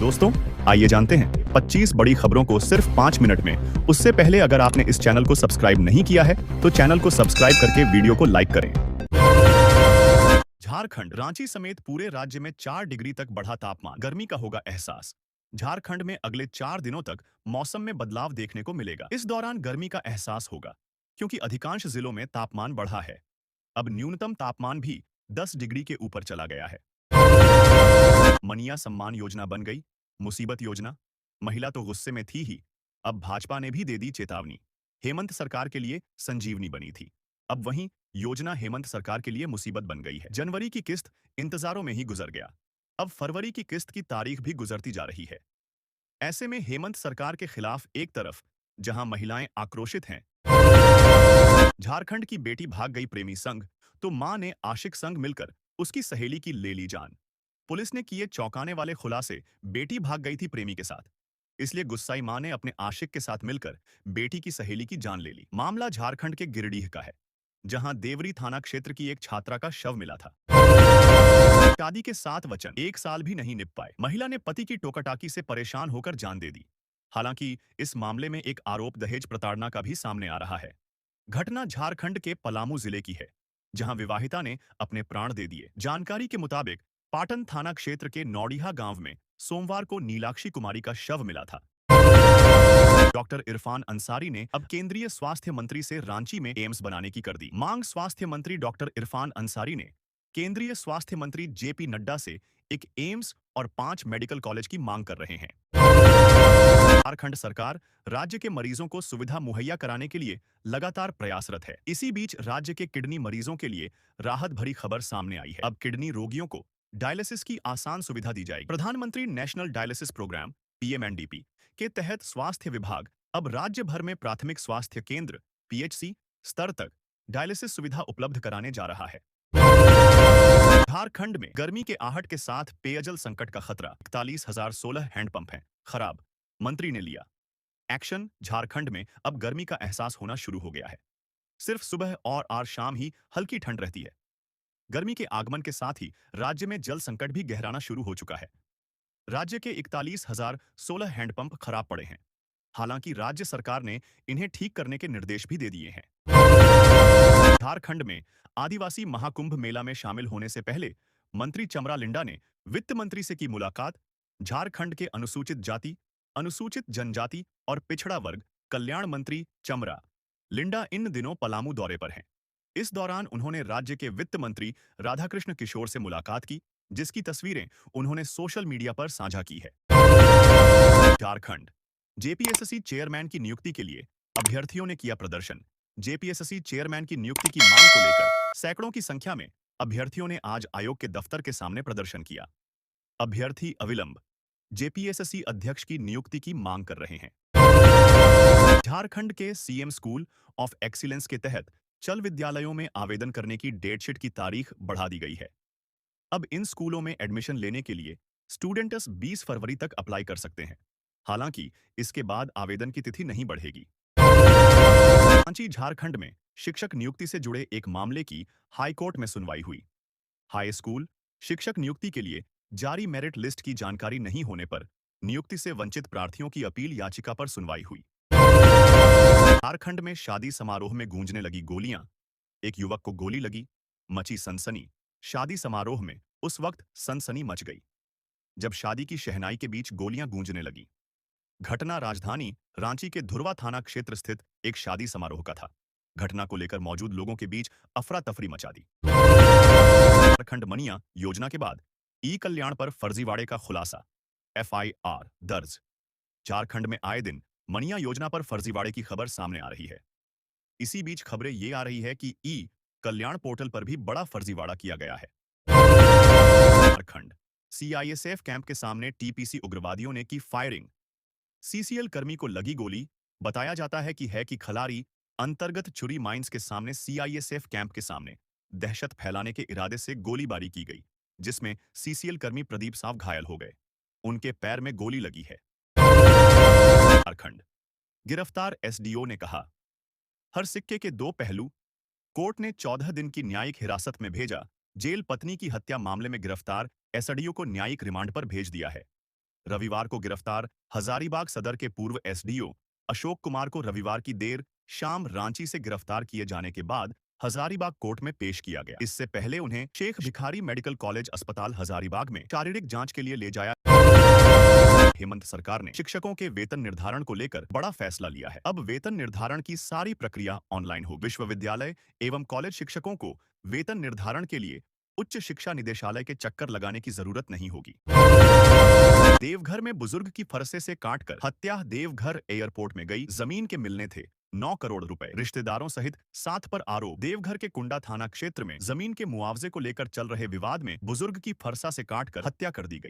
दोस्तों, आइए जानते हैं 25 बड़ी खबरों को सिर्फ 5 मिनट में। उससे पहले अगर आपने इस चैनल को सब्सक्राइब नहीं किया है तो चैनल को सब्सक्राइब करके वीडियो को लाइक करें। झारखंड, रांची समेत पूरे राज्य में 4 डिग्री तक बढ़ा तापमान, गर्मी का होगा एहसास। झारखंड में अगले 4 दिनों तक मौसम में बदलाव देखने को मिलेगा। इस दौरान गर्मी का एहसास होगा क्योंकि अधिकांश जिलों में तापमान बढ़ा है। अब न्यूनतम तापमान भी 10 डिग्री के ऊपर चला गया है। मनिया सम्मान योजना बन गई मुसीबत योजना। महिला तो गुस्से में थी ही, अब भाजपा ने भी दे दी चेतावनी। हेमंत सरकार के लिए संजीवनी बनी थी, अब वहीं योजना हेमंत सरकार के लिए मुसीबत बन गई है। जनवरी की किस्त इंतजारों में ही गुजर गया, अब फरवरी की किस्त की तारीख भी गुजरती जा रही है। ऐसे में हेमंत सरकार के खिलाफ एक तरफ जहां महिलाएं आक्रोशित हैं, झारखंड की बेटी भाग गई प्रेमी संग, तो मां ने आशिक संग मिलकर उसकी सहेली की ले ली जान। पुलिस ने किए चौंकाने वाले खुलासे, बेटी भाग गई थी प्रेमी के साथ, इसलिए गुस्साई मां ने अपने आशिक के साथ मिलकर बेटी की सहेली की जान ले ली। मामला झारखंड के गिरिडीह का है, जहां देवरी थाना क्षेत्र की एक छात्रा का शव मिला था। शादी के 7 वचन 1 साल भी नहीं निभ पाए, महिला ने पति की टोकाटाकी से परेशान होकर जान दे दी। हालांकि इस मामले में एक आरोप दहेज प्रताड़ना का भी सामने आ रहा है। घटना झारखंड के पलामू जिले की है, जहां विवाहिता ने अपने प्राण दे दिए। जानकारी के मुताबिक पाटन थाना क्षेत्र के नौडिहा गांव में सोमवार को नीलाक्षी कुमारी का शव मिला था। डॉक्टर इरफान अंसारी ने अब केंद्रीय स्वास्थ्य मंत्री से रांची में एम्स बनाने की कर दी मांग। स्वास्थ्य मंत्री डॉक्टर इरफान अंसारी ने केंद्रीय स्वास्थ्य मंत्री जेपी नड्डा से एक एम्स और 5 मेडिकल कॉलेज की मांग कर रहे हैं। झारखंड सरकार राज्य के मरीजों को सुविधा मुहैया कराने के लिए लगातार प्रयासरत है। इसी बीच राज्य के किडनी मरीजों के लिए राहत भरी खबर सामने आई है। अब किडनी रोगियों को डायलिसिस की आसान सुविधा दी जाएगी। प्रधानमंत्री नेशनल डायलिसिस प्रोग्राम पीएमएनडीपी के तहत स्वास्थ्य विभाग अब राज्य भर में प्राथमिक स्वास्थ्य केंद्र पीएचसी स्तर तक डायलिसिस सुविधा उपलब्ध कराने जा रहा है। झारखंड में गर्मी के आहट के साथ पेयजल संकट का खतरा, 41,016 हैंडपंप हैं खराब, मंत्री ने लिया एक्शन। झारखंड में अब गर्मी का एहसास होना शुरू हो गया है। सिर्फ सुबह और शाम ही हल्की ठंड रहती है। गर्मी के आगमन के साथ ही राज्य में जल संकट भी गहराना शुरू हो चुका है। राज्य के 41,016 हैंडपंप खराब पड़े हैं। हालांकि राज्य सरकार ने इन्हें ठीक करने के निर्देश भी दे दिए हैं। झारखंड में आदिवासी महाकुंभ मेला में शामिल होने से पहले मंत्री चमरा लिंडा ने वित्त मंत्री से की मुलाकात। झारखंड के अनुसूचित जाति, अनुसूचित जनजाति और पिछड़ा वर्ग कल्याण मंत्री चमरा लिंडा इन दिनों पलामू दौरे पर हैं। इस दौरान उन्होंने राज्य के वित्त मंत्री राधाकृष्ण किशोर से मुलाकात की, जिसकी तस्वीरें उन्होंने सोशल मीडिया पर साझा की है। झारखंड जेपीएसएससी चेयरमैन की नियुक्ति के लिए अभ्यर्थियों ने किया प्रदर्शन। जेपीएसएससी चेयरमैन की नियुक्ति की मांग को लेकर सैकड़ों की संख्या में अभ्यर्थियों ने आज आयोग के दफ्तर के सामने प्रदर्शन किया। अभ्यर्थी अविलंब जेपीएसएससी अध्यक्ष की नियुक्ति की मांग कर रहे हैं। झारखंड के सीएम स्कूल ऑफ एक्सीलेंस के तहत चल विद्यालयों में आवेदन करने की डेटशीट की तारीख बढ़ा दी गई है। अब इन स्कूलों में एडमिशन लेने के लिए स्टूडेंट्स 20 फरवरी तक अप्लाई कर सकते हैं। हालांकि इसके बाद आवेदन की तिथि नहीं बढ़ेगी। रांची, झारखंड में शिक्षक नियुक्ति से जुड़े एक मामले की हाईकोर्ट में सुनवाई हुई। हाई स्कूल शिक्षक नियुक्ति के लिए जारी मेरिट लिस्ट की जानकारी नहीं होने पर नियुक्ति से वंचित प्रार्थियों की अपील याचिका पर सुनवाई हुई। झारखंड में शादी समारोह में गूंजने लगी गोलियां, एक युवक को गोली लगी, मची सनसनी। शादी समारोह में उस वक्त सनसनी मच गई जब शादी की शहनाई के बीच गोलियां गूंजने लगी। घटना राजधानी रांची के धुरवा थाना क्षेत्र स्थित एक शादी समारोह का था। घटना को लेकर मौजूद लोगों के बीच अफरा तफरी मचा दी। झारखंड मनिया योजना के बाद ई कल्याण पर फर्जीवाड़े का खुलासा, एफआईआर दर्ज। झारखंड में आए दिन मनिया योजना पर फर्जीवाड़े की खबर सामने आ रही है। इसी बीच खबरें ये आ रही है कि ई कल्याण पोर्टल पर भी बड़ा फर्जीवाड़ा किया गया है। झारखंड सीआईएसएफ कैंप के सामने टीपीसी उग्रवादियों ने की फायरिंग, सीसीएल कर्मी को लगी गोली। बताया जाता है कि खलारी अंतर्गत चुरी माइंस के सामने सीआईएसएफ कैंप के सामने दहशत फैलाने के इरादे से गोलीबारी की गई, जिसमें सीसीएल कर्मी प्रदीप साव घायल हो गए। उनके पैर में गोली लगी है। झारखंड गिरफ्तार एसडीओ ने कहा, हर सिक्के के 2 पहलू। कोर्ट ने 14 दिन की न्यायिक हिरासत में भेजा। जेल पत्नी की हत्या मामले में गिरफ्तार एसडीओ को न्यायिक रिमांड पर भेज दिया है। रविवार को गिरफ्तार हजारीबाग सदर के पूर्व एसडीओ अशोक कुमार को रविवार की देर शाम रांची से गिरफ्तार किए जाने के बाद हजारीबाग कोर्ट में पेश किया गया। इससे पहले उन्हें शेख भिखारी मेडिकल कॉलेज अस्पताल हजारीबाग में शारीरिक जांच के लिए ले जाया। हेमंत सरकार ने शिक्षकों के वेतन निर्धारण को लेकर बड़ा फैसला लिया है। अब वेतन निर्धारण की सारी प्रक्रिया ऑनलाइन होगी। विश्वविद्यालय एवं कॉलेज शिक्षकों को वेतन निर्धारण के लिए उच्च शिक्षा निदेशालय के चक्कर लगाने की जरूरत नहीं होगी। देवघर में बुजुर्ग की फरसे से काटकर हत्या। देवघर एयरपोर्ट में गई जमीन के मिलने थे 9 करोड़ रुपए। रिश्तेदारों सहित 7 पर आरोप। देवघर के कुंडा थाना क्षेत्र में जमीन के मुआवजे को लेकर चल रहे विवाद में बुजुर्ग की फरसा से काटकर हत्या कर दी गई।